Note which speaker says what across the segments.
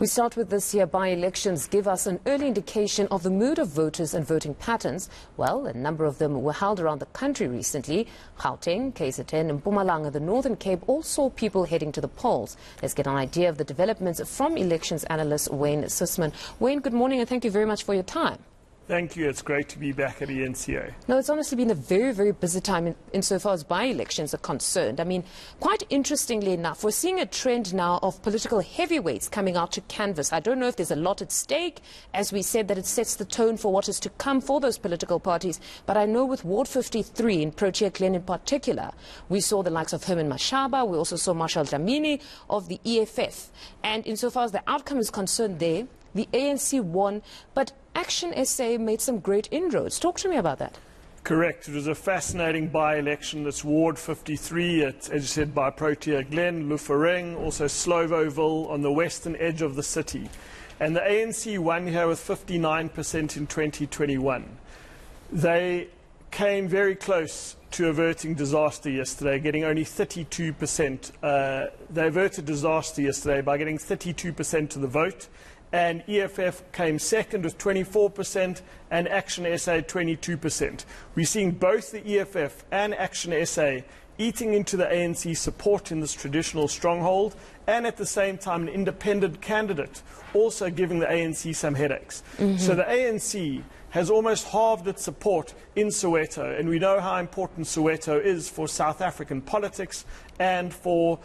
Speaker 1: We start with this year. By-elections give us an early indication of the mood of voters and voting patterns. Well, a number of them were held around the country recently. Gauteng, KZN and Mpumalanga, the Northern Cape, all saw people heading to the polls. Let's get an idea of the developments from elections analyst Wayne Sussman. Wayne, good morning and thank you very much for your time.
Speaker 2: Thank you. It's great to be back at eNCA.
Speaker 1: No, it's honestly been a very, very busy time insofar as by-elections are concerned. I mean, quite interestingly enough, we're seeing a trend now of political heavyweights coming out to canvass. I don't know if there's a lot at stake, as we said, that it sets the tone for what is to come for those political parties. But I know with Ward 53 in Protea Glen in particular, we saw the likes of Herman Mashaba. We also saw Marshal Dlamini of the EFF. And insofar as the outcome is concerned there, the ANC won, but Action SA made some great inroads. Talk to me about that.
Speaker 2: Correct. It was a fascinating by-election. It's Ward 53, as you said, by Protea Glen, Lufereng, also Slovoville on the western edge of the city. And the ANC won here with 59% in 2021. They came very close to averting disaster yesterday, getting only 32%. They averted disaster yesterday by getting 32% of the vote. And EFF came second with 24% and Action SA 22%. We're seeing both the EFF and Action SA eating into the ANC support in this traditional stronghold, and at the same time an independent candidate also giving the ANC some headaches. So the ANC has almost halved its support in Soweto, and we know how important Soweto is for South African politics and for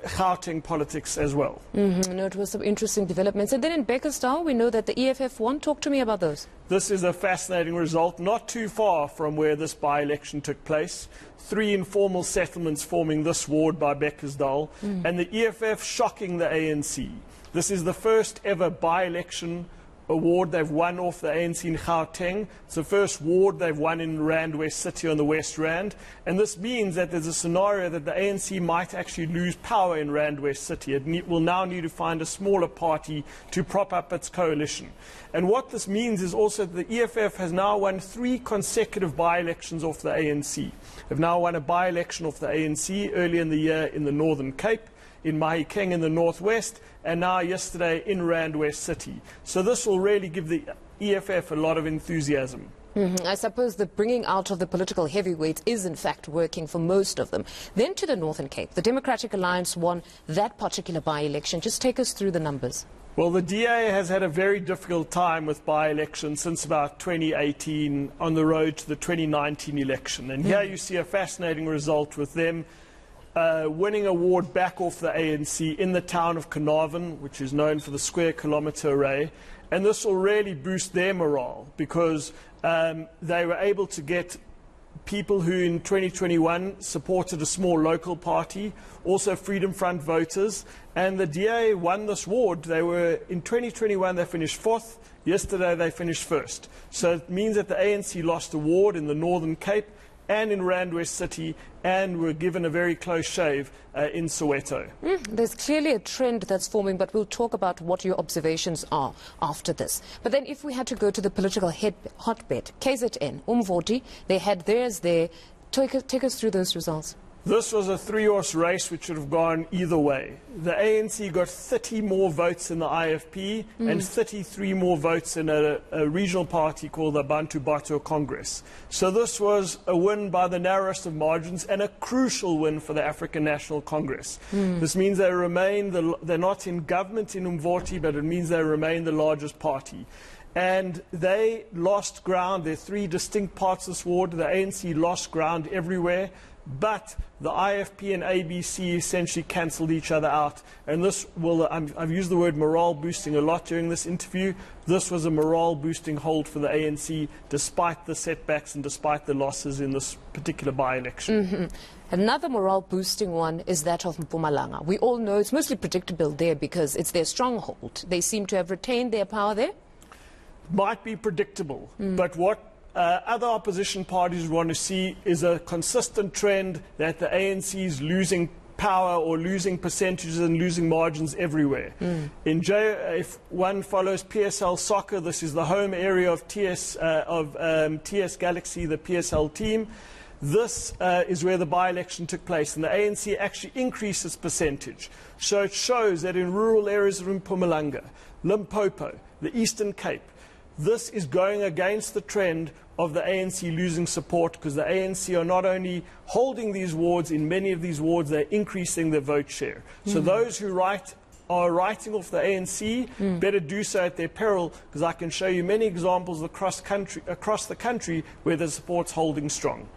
Speaker 2: Gauteng politics as well.
Speaker 1: No, it was some interesting developments. And then in Bekkersdal, we know that the EFF won. Talk to me about those.
Speaker 2: This is a fascinating result, not too far from where this by-election took place. 3 informal settlements forming this ward by Bekkersdal, and the EFF shocking the ANC. This is the first ever by-election award they've won off the ANC in Gauteng. It's the first ward they've won in Rand West City on the West Rand. And this means that there's a scenario that the ANC might actually lose power in Rand West City. It will now need to find a smaller party to prop up its coalition. And what this means is also that the EFF has now won 3 consecutive by-elections off the ANC. They've now won a by-election off the ANC early in the year in the Northern Cape, in Mahikeng in the northwest, and now yesterday in Rand West City. So this will really give the EFF a lot of enthusiasm.
Speaker 1: I suppose the bringing out of the political heavyweights is in fact working for most of them. Then to the Northern Cape, the Democratic Alliance won that particular by-election. Just take us through the numbers.
Speaker 2: Well, the DA has had a very difficult time with by-elections since about 2018 on the road to the 2019 election. And here you see a fascinating result with them winning a ward back off the ANC in the town of Carnarvon, which is known for the square kilometre array. And this will really boost their morale because they were able to get people who in 2021 supported a small local party, also Freedom Front voters, and the DA won this ward. They were, in 2021 they finished 4th, yesterday they finished 1st. So it means that the ANC lost a ward in the Northern Cape and in Rand West City, and were given a very close shave in Soweto.
Speaker 1: There's clearly a trend that's forming, but we'll talk about what your observations are after this. But then if we had to go to the political hotbed, KZN, Umvoti, they had theirs there. Take us through those results.
Speaker 2: This was a 3-horse race which should have gone either way. The ANC got 30 more votes in the IFP and 33 more votes in a regional party called the Bantu Bato Congress. So this was a win by the narrowest of margins and a crucial win for the African National Congress. This means they remain, they're not in government in Umvoti, but it means they remain the largest party. And they lost ground. There are 3 distinct parts of this ward. The ANC lost ground everywhere. But the IFP and ABC essentially cancelled each other out. And this will, I've used the word morale boosting a lot during this interview. This was a morale boosting hold for the ANC, despite the setbacks and despite the losses in this particular by-election.
Speaker 1: Another morale boosting one is that of Mpumalanga. We all know it's mostly predictable there because it's their stronghold. They seem to have retained their power there.
Speaker 2: Might be predictable, but what other opposition parties want to see is a consistent trend that the ANC is losing power or losing percentages and losing margins everywhere. If one follows PSL soccer, this is the home area of TS Galaxy, the PSL team. This is where the by-election took place, and the ANC actually increased its percentage. So it shows that in rural areas of Mpumalanga, Limpopo, the Eastern Cape, this is going against the trend of the ANC losing support, because the ANC are not only holding these wards, in many of these wards they're increasing their vote share. So those who are writing off the ANC better do so at their peril, because I can show you many examples across the country where the support's holding strong.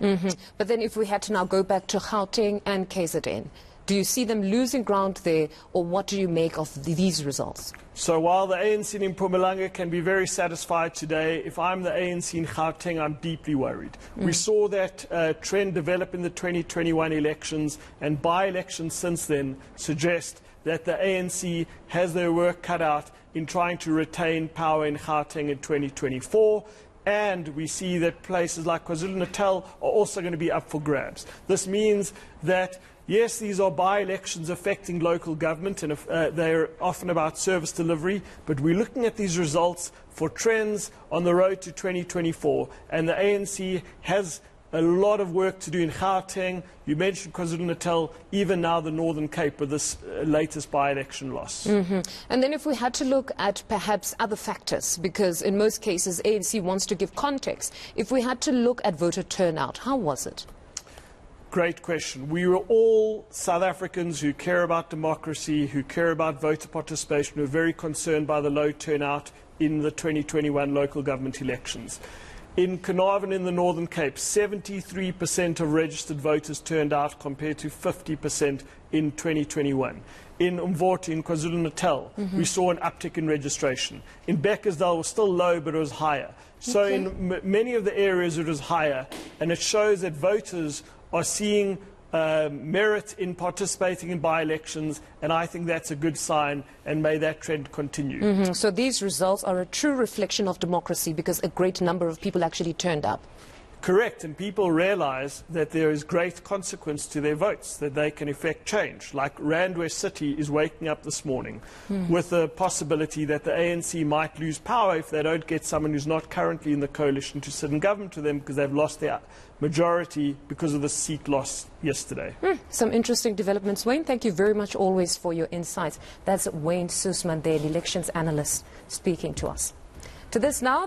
Speaker 1: But then if we had to now go back to Gauteng and KZN, do you see them losing ground there, or what do you make of these results?
Speaker 2: So while the ANC in Mpumalanga can be very satisfied today, if I'm the ANC in Gauteng, I'm deeply worried. We saw that trend develop in the 2021 elections, and by-elections since then suggest that the ANC has their work cut out in trying to retain power in Gauteng in 2024. And we see that places like KwaZulu-Natal are also going to be up for grabs. This means that, yes, these are by-elections affecting local government, and they're often about service delivery, but we're looking at these results for trends on the road to 2024, and the ANC has a lot of work to do in Gauteng. You mentioned KwaZulu-Natal, even now the Northern Cape with this latest by-election loss.
Speaker 1: And then if we had to look at perhaps other factors, because in most cases ANC wants to give context, if we had to look at voter turnout, how was it?
Speaker 2: Great question. We were all South Africans who care about democracy, who care about voter participation, who are very concerned by the low turnout in the 2021 local government elections. In Carnarvon in the Northern Cape, 73% of registered voters turned out compared to 50% in 2021. In Umvoti, in KwaZulu-Natal, we saw an uptick in registration. In Beckersdale, it was still low, but it was higher. So in many of the areas, it was higher, and it shows that voters are seeing merit in participating in by-elections, and I think that's a good sign, and may that trend continue.
Speaker 1: So these results are a true reflection of democracy, because a great number of people actually turned up.
Speaker 2: Correct, and people realize that there is great consequence to their votes, that they can effect change. Like Randwest City is waking up this morning with the possibility that the ANC might lose power if they don't get someone who's not currently in the coalition to sit in government to them, because they've lost their majority because of the seat loss yesterday.
Speaker 1: Some interesting developments. Wayne, thank you very much always for your insights. That's Wayne Sussman there, the elections analyst, speaking to us. To this now,